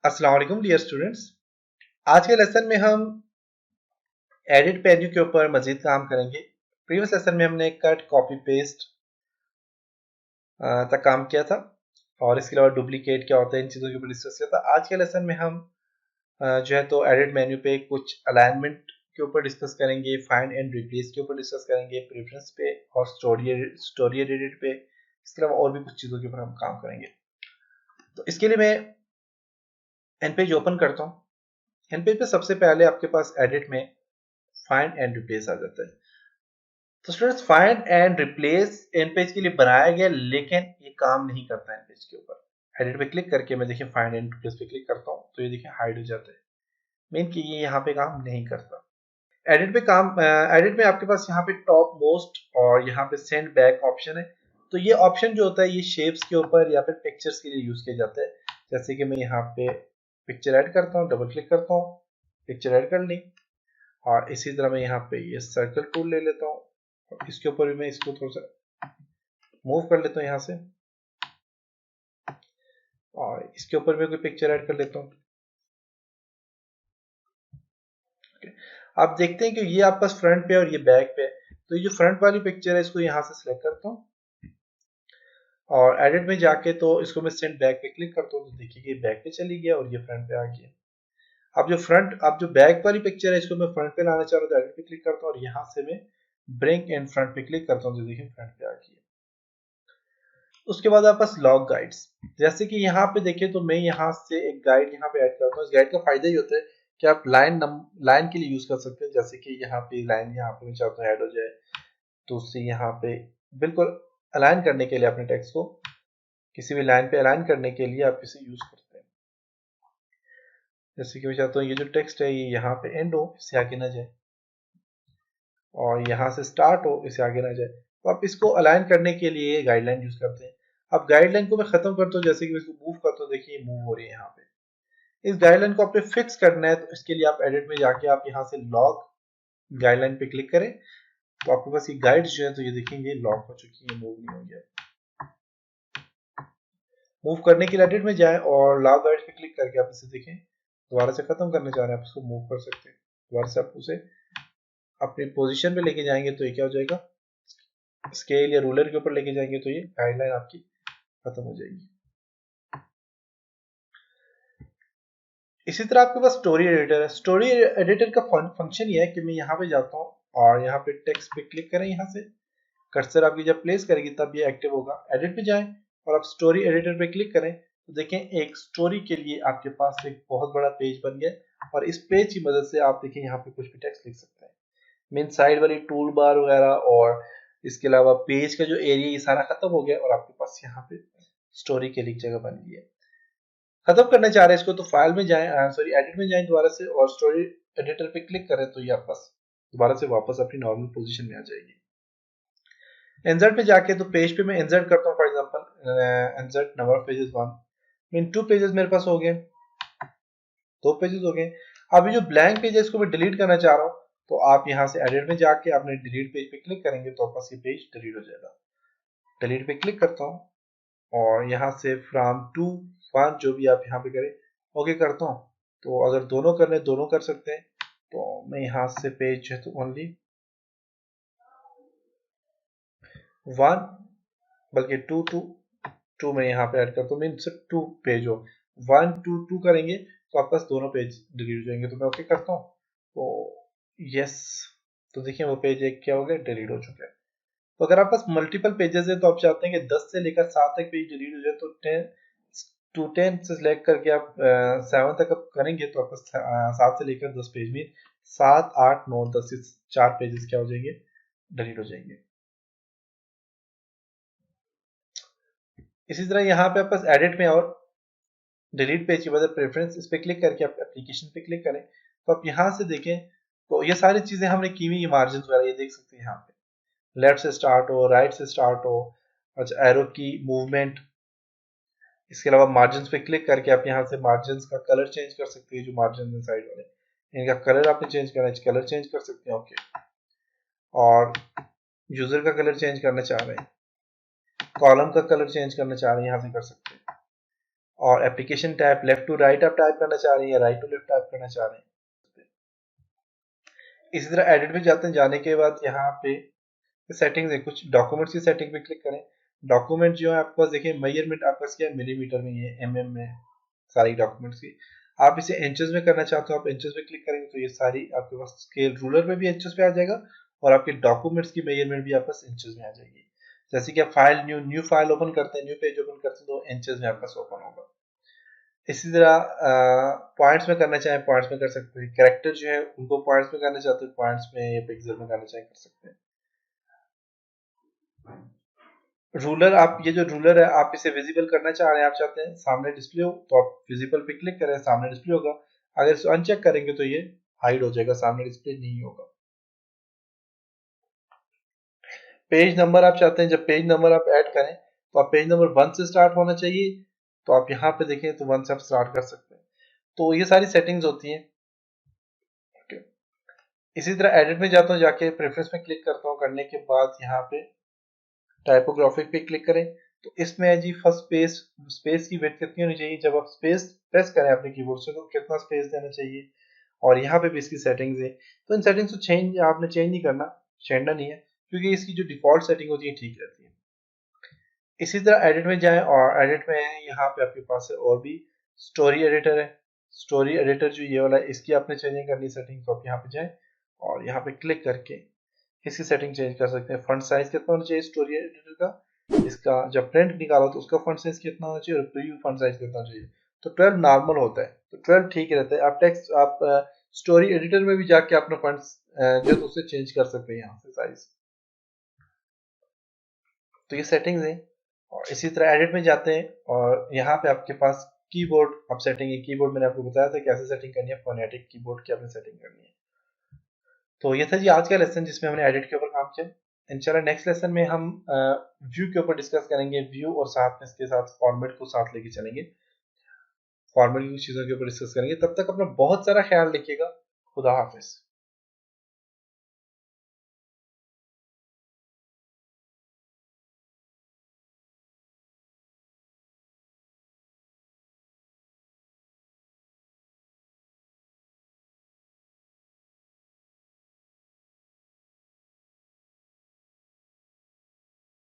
अस्सलाम वालेकुम dear students. आज के लेसन में हम एडिट मेन्यू के ऊपर मजीद काम करेंगे। प्रीवियस लेसन में हमने कट कॉपी पेस्ट तक काम किया था और इसके अलावा डुप्लीकेट क्या होता है इन चीज़ों के ऊपर डिस्कस किया था। आज के लेसन में हम जो है तो एडिट मेन्यू पे कुछ अलाइनमेंट के ऊपर डिस्कस करेंगे, फाइंड एंड रिप्लेस के ऊपर डिस्कस करेंगे, प्रेफरेंस पे और स्टोरी एडिट पे। इसके अलावा और भी कुछ चीज़ों के ऊपर हम काम करेंगे। तो इसके लिए मैं एन पेज ओपन करता हूँ। एन पेज पे सबसे पहले आपके पास एडिट में फाइंड एंड रिप्लेस आ जाता है। तो students find and replace an page के लिए बनाया गया, लेकिन ये काम नहीं करता है एन पेज के ऊपर। एडिट पे क्लिक करके मैं देखिए फाइंड एंड रिप्लेस पे क्लिक करता हूँ तो ये देखिए हाइड हो जाता है। मीन कि ये यहाँ पे काम नहीं करता। एडिट पे काम एडिट में आपके पास यहाँ पे टॉप मोस्ट और यहाँ पे सेंड बैक ऑप्शन है। तो ये ऑप्शन जो होता है ये शेप्स के ऊपर या फिर पिक्चर्स के लिए यूज किया जाता है। जैसे कि मैं यहाँ पे पिक्चर ऐड करता हूँ, डबल क्लिक करता हूँ, पिक्चर ऐड कर ली और इसी तरह मैं यहाँ पे ये सर्कल टूल ले लेता हूँ और इसके ऊपर भी मैं इसको थोड़ा सा मूव कर लेता हूँ यहाँ से और इसके ऊपर भी कोई पिक्चर ऐड कर लेता हूँ। आप देखते हैं कि ये आपका फ्रंट पे और ये बैक पे। तो ये जो फ्रंट वाली पिक्चर है इसको यहाँ से सिलेक्ट करता हूँ और एडिट में जाके तो इसको मैं सेंड बैक पे क्लिक करता हूँ तो देखिए कि बैक पे चली गया और ये फ्रंट पे आ गया। अब जो बैक वाली पिक्चर है इसको मैं फ्रंट पे लाना चाह रहा हूँ तो एडिट पे क्लिक करता हूँ और यहाँ से मैं ब्रिंग इन फ्रंट पे क्लिक करता हूँ तो देखिए फ्रंट पे आ गया। उसके बाद आपके पास लॉग गाइड्स, जैसे कि यहाँ पे देखिए तो मैं यहाँ से एक गाइड यहाँ पे ऐड करता हूँ। इस गाइड का फायदा ये होता है कि आप लाइन के लिए यूज कर सकते हैं। जैसे कि यहाँ पे लाइन यहाँ पे मैं चाहता हूँ ऐड हो जाए तो उससे यहाँ पे बिल्कुल अलाइन करने के लिए अपने टेक्स्ट को किसी भी लाइन पे अलाइन करने के लिए आप इसे यूज करते हैं। जैसे कि मैं चाहता हूँ ये जो टेक्स्ट है ये यहाँ पे एंड हो, इससे आगे ना जाए, और यहाँ से स्टार्ट हो, इससे आगे ना जाए। तो आप इसको अलाइन करने के लिए गाइडलाइन यूज करते हैं। अब गाइडलाइन को मैं खत्म करता हूँ, जैसे कि मैं इसको मूव करता हूँ, देखिए मूव हो रही है यहाँ पे। इस गाइडलाइन को आपने फिक्स करना है तो इसके लिए आप एडिट में जाके आप यहाँ से लॉग गाइडलाइन पे क्लिक करें तो आपके पास ये गाइड जो है तो ये देखेंगे लॉक हो चुकी है, मूव नहीं हो गया। मूव करने के लिए एडिट में जाए और लॉग गाइड पे क्लिक करके आप इसे देखें। दोबारा से खत्म करना चाह रहे हैं आप इसको मूव कर सकते हैं। दोबारा से आप उसे अपनी पोजीशन पे लेके जाएंगे तो ये क्या हो जाएगा, स्केल या रूलर के ऊपर लेके जाएंगे तो ये गाइडलाइन आपकी खत्म हो जाएगी। इसी तरह आपके पास स्टोरी एडिटर है। स्टोरी एडिटर का फंक्शन ये है कि मैं यहाँ पे जाता हूँ और यहाँ पे टेक्स्ट पे क्लिक करें, यहाँ से कर्सर आपकी जब प्लेस करेगी तब ये एक्टिव होगा। एडिट पे जाएं और आप स्टोरी एडिटर पे क्लिक करें तो देखें एक स्टोरी के लिए आपके पास एक बहुत बड़ा पेज बन गया और इस पेज की मदद से आप देखें यहाँ पे कुछ भी टेक्स्ट लिख सकते हैं। मेन साइड वाली टूल बार वगैरह और इसके अलावा पेज का जो एरिया ये सारा खत्म हो गया और आपके पास यहाँ पे स्टोरी के लिए जगह बन गई है। खत्म करना चाह रहे हैं इसको तो फाइल में जाएं, सॉरी एडिट में जाएं दोबारा से और स्टोरी एडिटर पे क्लिक करें तो ये आपके पास दोबारा से वापस अपनी नॉर्मल पोजीशन में आ जाएगी। इंसर्ट पे जाके तो पेज पे मैं इंसर्ट करता हूँ, for example insert number of pages 1, mean 2 pages मेरे पास हो गए, 2 पेजेस हो गए। अब ये जो ब्लैंक पेज है इसको मैं डिलीट करना चाह रहा हूँ तो आप यहाँ से एडिट में जाके अपने डिलीट पेज पे क्लिक करेंगे तो आपका ये पेज डिलीट हो जाएगा। डिलीट पे क्लिक करता हूँ और यहाँ से फ्रॉम टू 1 जो भी आप यहाँ पे करें ओके करता हूँ। तो अगर दोनों करने दोनों कर सकते हैं तो मैं यहाँ से पेज जो है तो ओनली 1 बल्कि 2 टू 2 में यहाँ पे ऐड करता हूँ, मीन 2 पेज हो, 1 2 2 करेंगे तो आपके पास दोनों पेज डिलीट हो जाएंगे। तो मैं ओके करता हूँ तो यस, तो देखिए वो पेज एक क्या हो गया, डिलीट हो चुका है। तो अगर आपके पास मल्टीपल पेजेस है तो आप चाहते हैं कि 10 से लेकर 7 तक पेज डिलीट हो जाए तो 10 से सिलेक्ट करके आप 7 तक आप करेंगे तो आपका 7 से लेकर 10 पेज में 7 8 9 10 से 4 पेजेस क्या हो जाएंगे, डिलीट हो जाएंगे। इसी तरह यहाँ पे आपके पास एडिट में और डिलीट पेज के बाद प्रेफरेंस इस पे क्लिक करके आप एप्लीकेशन पे क्लिक करें तो आप यहाँ से देखें तो ये सारी चीजें हमने की हुई, मार्जिन वगैरह ये देख सकते हैं। यहाँ पे लेफ्ट से स्टार्ट हो, राइट से स्टार्ट हो, अच्छा एरो की मूवमेंट। इसके अलावा मार्जिन पे क्लिक करके आप यहाँ से मार्जिन का कलर चेंज कर सकते हैं। जो मार्जिन है साइड वाले इनका कलर आपने चेंज करना है, कलर चेंज कर सकते हैं। ओके, और यूजर का कलर चेंज करना चाह रहे हैं, कॉलम का कलर चेंज करना चाह रहे हैं, यहाँ से कर सकते हैं। और application type left to right आप टाइप करना चाह रहे हैं या राइट टू लेफ्ट टाइप करना चाह रहे हैं। इसी तरह एडिट में जाते हैं, जाने के बाद यहाँ पे सेटिंग्स है, कुछ डॉक्यूमेंट्स की सेटिंग पे क्लिक करें। डॉक्यूमेंट जो है आपके पास देखिए मेजरमेंट आपका क्या है, मिलीमीटर में, ये एमएम में सारी डॉक्यूमेंट्स की। आप इसे इंचेस में करना चाहते हो, आप इंचेस में क्लिक करेंगे तो ये सारी आपके पास स्केल रूलर में भी इंचेस पे आ जाएगा और आपके डॉक्यूमेंट्स की मेजरमेंट भी आपके पास इंचेस में आ जाएगी। जैसे कि आप फाइल न्यू फाइल ओपन करते हैं, न्यू पेज ओपन करते हैं तो इंचेस में आपका ओपन होगा। इसी तरह पॉइंट्स में करना चाहें पॉइंट्स में कर सकते हैं। कैरेक्टर जो है उनको पॉइंट्स में करना चाहते हैं पॉइंट्स में या पिक्सल में करना चाहें कर सकते हैं। रूलर, आप ये जो रूलर है आप इसे विजिबल करना चाह रहे हैं, आप चाहते हैं सामने डिस्प्ले हो तो आप विजिबल पे क्लिक करें, सामने डिस्प्ले होगा। अगर इसे अनचेक करेंगे तो ये हाइड हो जाएगा, सामने डिस्प्ले नहीं होगा। पेज नंबर आप चाहते हैं, जब पेज नंबर आप ऐड करें तो आप पेज नंबर 1 से स्टार्ट होना चाहिए, तो आप यहाँ पे देखें तो 1 से आप स्टार्ट कर सकते हैं। तो ये सारी सेटिंग्स होती हैं। इसी तरह एडिट में जाता हूँ, जाके प्रेफरेंस में क्लिक करता हूँ, करने के बाद यहाँ पे टाइपोग्राफिक पे क्लिक करें तो इसमें है जी फर्स्ट स्पेस की विड्थ कितनी होनी चाहिए। जब आप स्पेस प्रेस करें अपने कीबोर्ड से तो कितना स्पेस देना चाहिए, और यहाँ पे भी इसकी सेटिंग्स है। तो इन सेटिंग्स को आपने चेंज नहीं करना, छेड़ना नहीं है, क्योंकि इसकी जो डिफॉल्ट सेटिंग होती है ठीक रहती है। इसी तरह एडिट में जाएं और एडिट में यहाँ पे आपके पास है और भी स्टोरी एडिटर है। स्टोरी एडिटर जो ये वाला है इसकी आपने चेंजिंग करनी सेटिंग, तो आप यहाँ पे जाएं और यहाँ पे क्लिक करके इसकी सेटिंग चेंज कर सकते हैं। फॉन्ट साइज कितना होना चाहिए स्टोरी एडिटर का, इसका जब प्रिंट निकालो तो उसका फॉन्ट साइज कितना होना चाहिए और प्रीव्यू फॉन्ट साइज कितना होना चाहिए। तो 12 नॉर्मल होता है, तो 12 ठीक रहता है। आप टेक्स्ट आप स्टोरी एडिटर में भी जाके अपना फॉन्ट जो तो उसे चेंज कर सकते हैं यहाँ से साइज। तो ये सेटिंग्स है। और इसी तरह एडिट में जाते हैं और यहाँ पे आपके पास कीबोर्ड अब सेटिंग है। कीबोर्ड मैंने आपको बताया था कैसे सेटिंग करनी है, फोनेटिक कीबोर्ड की आपने सेटिंग करनी है। तो ये था जी आज का लेसन जिसमें हमने एडिट के ऊपर काम किया। इंशाल्लाह नेक्स्ट लेसन में हम व्यू के ऊपर डिस्कस करेंगे, व्यू और साथ में इसके साथ फॉर्मेट को साथ लेके चलेंगे, फॉर्मेट की चीज़ों के ऊपर डिस्कस करेंगे। तब तक अपना बहुत सारा ख्याल रखिएगा। खुदा हाफिज।